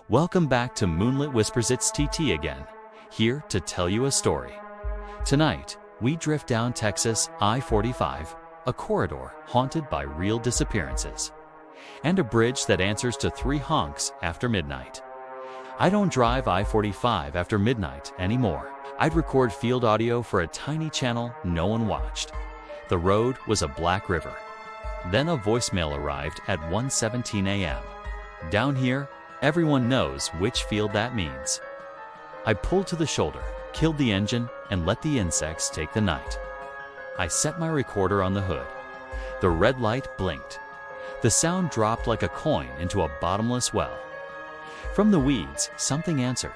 Welcome back to Moonlit Whispers. It's TT again, here to tell you a story. Tonight, we drift down Texas I-45, a corridor haunted by real disappearances, and a bridge that answers to 3 honks after midnight. I don't drive I-45 after midnight anymore. I'd record field audio for a tiny channel no one watched. The road was a black river. Then a voicemail arrived at 1:17 a.m. Down here, everyone knows which field that means. I pulled to the shoulder, killed the engine, and let the insects take the night. I set my recorder on the hood. The red light blinked. The sound dropped like a coin into a bottomless well. From the weeds, something answered.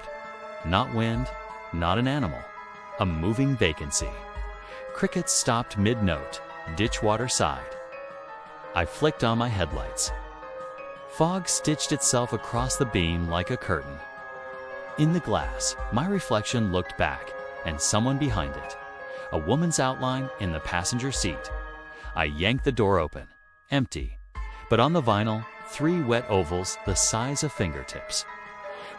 Not wind, not an animal. A moving vacancy. Crickets stopped mid-note. Ditch water sighed. I flicked on my headlights. Fog stitched itself across the beam like a curtain. In the glass, my reflection looked back, and someone behind it. A woman's outline in the passenger seat. I yanked the door open. Empty. But on the vinyl, 3 wet ovals the size of fingertips.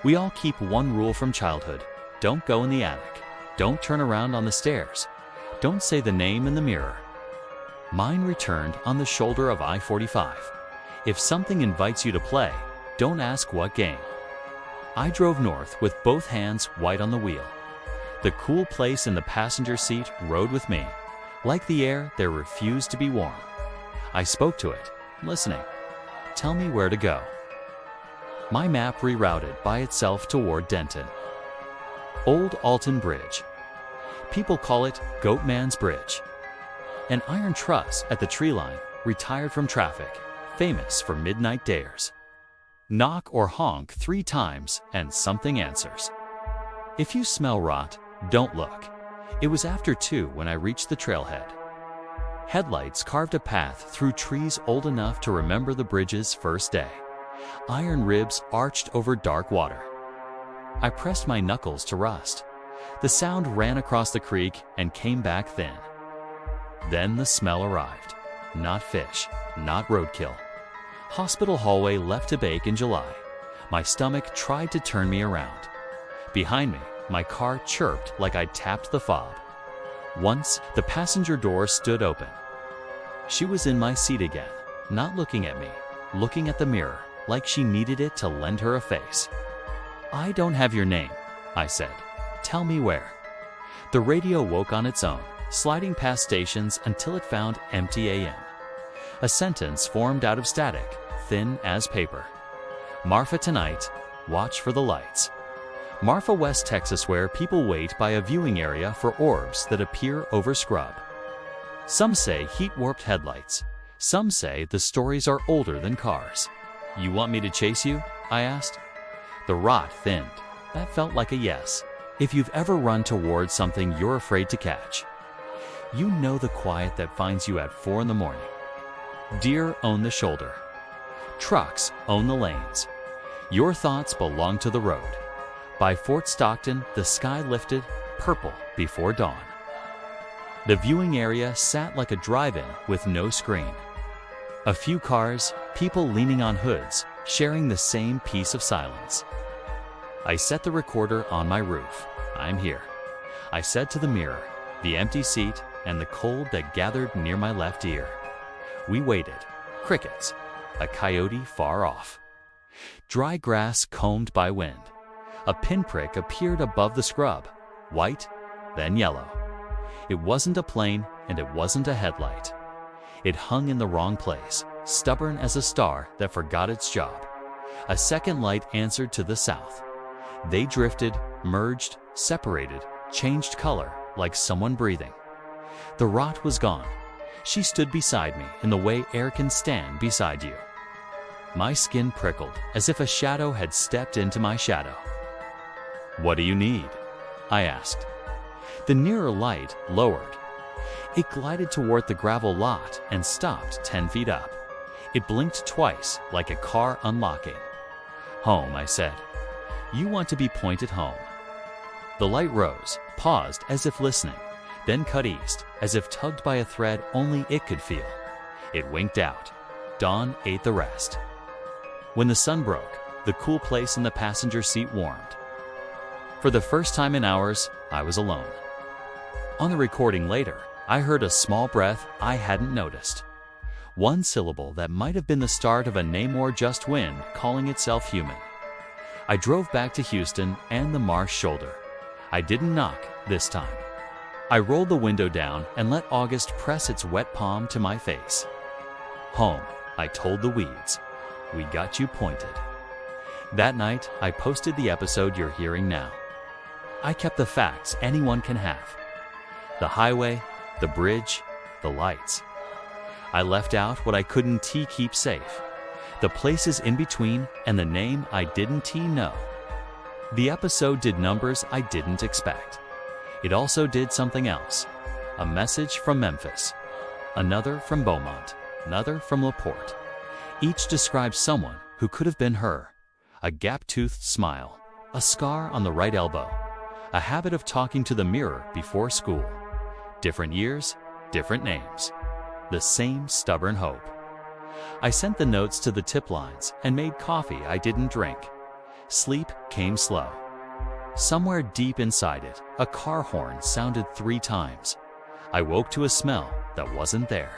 We all keep one rule from childhood. Don't go in the attic. Don't turn around on the stairs. Don't say the name in the mirror. Mine returned on the shoulder of I-45. If something invites you to play, don't ask what game. I drove north with both hands white on the wheel. The cool place in the passenger seat rode with me. Like the air, there refused to be warm. I spoke to it, listening. Tell me where to go. My map rerouted by itself toward Denton. Old Alton Bridge. People call it Goatman Bridge. An iron truss at the tree line, retired from traffic, famous for midnight dares. Knock or honk 3 times and something answers. If you smell rot, don't look. It was after 2 when I reached the trailhead. Headlights carved a path through trees old enough to remember the bridge's first day. Iron ribs arched over dark water. I pressed my knuckles to rust. The sound ran across the creek and came back thin. Then the smell arrived. Not fish, not roadkill. Hospital hallway left to bake in July. My stomach tried to turn me around. Behind me, my car chirped like I'd tapped the fob. Once, the passenger door stood open. She was in my seat again, not looking at me, looking at the mirror, like she needed it to lend her a face. I don't have your name, I said. Tell me where. The radio woke on its own, sliding past stations until it found empty AM. A sentence formed out of static, thin as paper. Marfa tonight, watch for the lights. Marfa, West Texas, where people wait by a viewing area for orbs that appear over scrub. Some say heat-warped headlights. Some say the stories are older than cars. You want me to chase you? I asked. The rot thinned. That felt like a yes. If you've ever run towards something you're afraid to catch. You know the quiet that finds you at 4 in the morning. Deer own the shoulder. Trucks own the lanes. Your thoughts belong to the road. By Fort Stockton, the sky lifted, purple before dawn. The viewing area sat like a drive-in with no screen. A few cars, people leaning on hoods, sharing the same piece of silence. I set the recorder on my roof. I'm here. I said to the mirror, the empty seat, and the cold that gathered near my left ear. We waited. Crickets. A coyote far off. Dry grass combed by wind. A pinprick appeared above the scrub. White, then yellow. It wasn't a plane, and it wasn't a headlight. It hung in the wrong place, stubborn as a star that forgot its job. A second light answered to the south. They drifted, merged, separated, changed color, like someone breathing. The rot was gone. She stood beside me in the way air can stand beside you. My skin prickled as if a shadow had stepped into my shadow. What do you need? I asked. The nearer light lowered. It glided toward the gravel lot and stopped 10 feet up. It blinked twice like a car unlocking. Home, I said. You want to be pointed home. The light rose, paused as if listening, then cut east, as if tugged by a thread only it could feel. It winked out. Dawn ate the rest. When the sun broke, the cool place in the passenger seat warmed. For the first time in hours, I was alone. On the recording later, I heard a small breath I hadn't noticed. One syllable that might have been the start of a Namor just wind calling itself human. I drove back to Houston and the marsh shoulder. I didn't knock this time. I rolled the window down and let August press its wet palm to my face. Home, I told the weeds. We got you pointed. That night, I posted the episode you're hearing now. I kept the facts anyone can have. The highway, the bridge, the lights. I left out what I couldn't keep safe. The places in between and the name I didn't know. The episode did numbers I didn't expect. It also did something else. A message from Memphis. Another from Beaumont. Another from LaPorte. Each describes someone who could have been her. A gap-toothed smile. A scar on the right elbow. A habit of talking to the mirror before school. Different years, different names. The same stubborn hope. I sent the notes to the tip lines and made coffee I didn't drink. Sleep came slow. Somewhere deep inside it, a car horn sounded 3 times. I woke to a smell that wasn't there.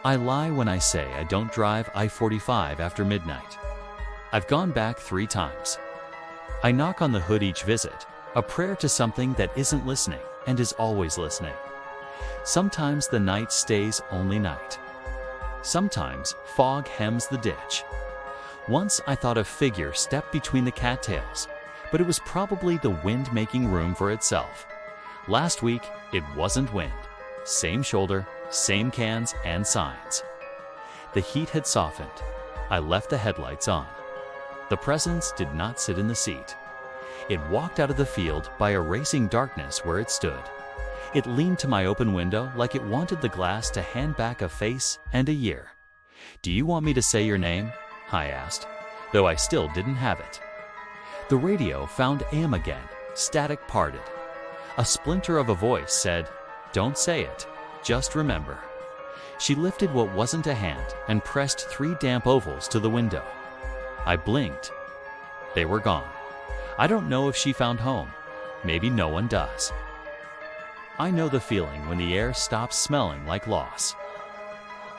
I lie when I say I don't drive I-45 after midnight. I've gone back 3 times. I knock on the hood each visit, a prayer to something that isn't listening and is always listening. Sometimes the night stays only night. Sometimes fog hems the ditch. Once I thought a figure stepped between the cattails, but it was probably the wind making room for itself. Last week, it wasn't wind. Same shoulder, same cans and signs. The heat had softened. I left the headlights on. The presence did not sit in the seat. It walked out of the field by erasing darkness where it stood. It leaned to my open window like it wanted the glass to hand back a face and a year. "Do you want me to say your name?" I asked, though I still didn't have it. The radio found AM again, static parted. A splinter of a voice said, "Don't say it, just remember." She lifted what wasn't a hand and pressed 3 damp ovals to the window. I blinked. They were gone. I don't know if she found home. Maybe no one does. I know the feeling when the air stops smelling like loss.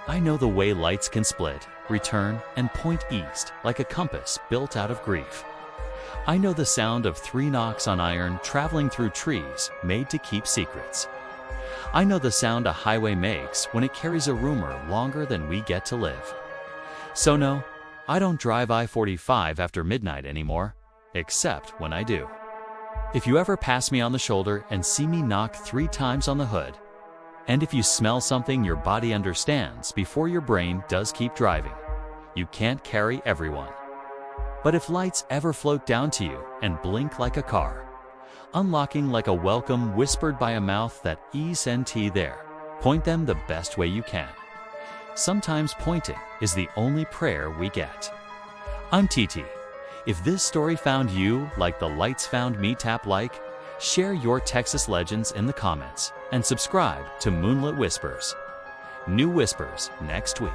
I know the way lights can split, return, and point east like a compass built out of grief. I know the sound of 3 knocks on iron traveling through trees made to keep secrets. I know the sound a highway makes when it carries a rumor longer than we get to live. So no, I don't drive I-45 after midnight anymore, except when I do. If you ever pass me on the shoulder and see me knock 3 times on the hood, and if you smell something your body understands before your brain does keep driving, you can't carry everyone. But if lights ever float down to you and blink like a car, unlocking like a welcome whispered by a mouth that isn't there, point them the best way you can. Sometimes pointing is the only prayer we get. I'm TT. If this story found you like the lights found me, tap like, share your Texas legends in the comments, and subscribe to Moonlit Whispers. New whispers next week.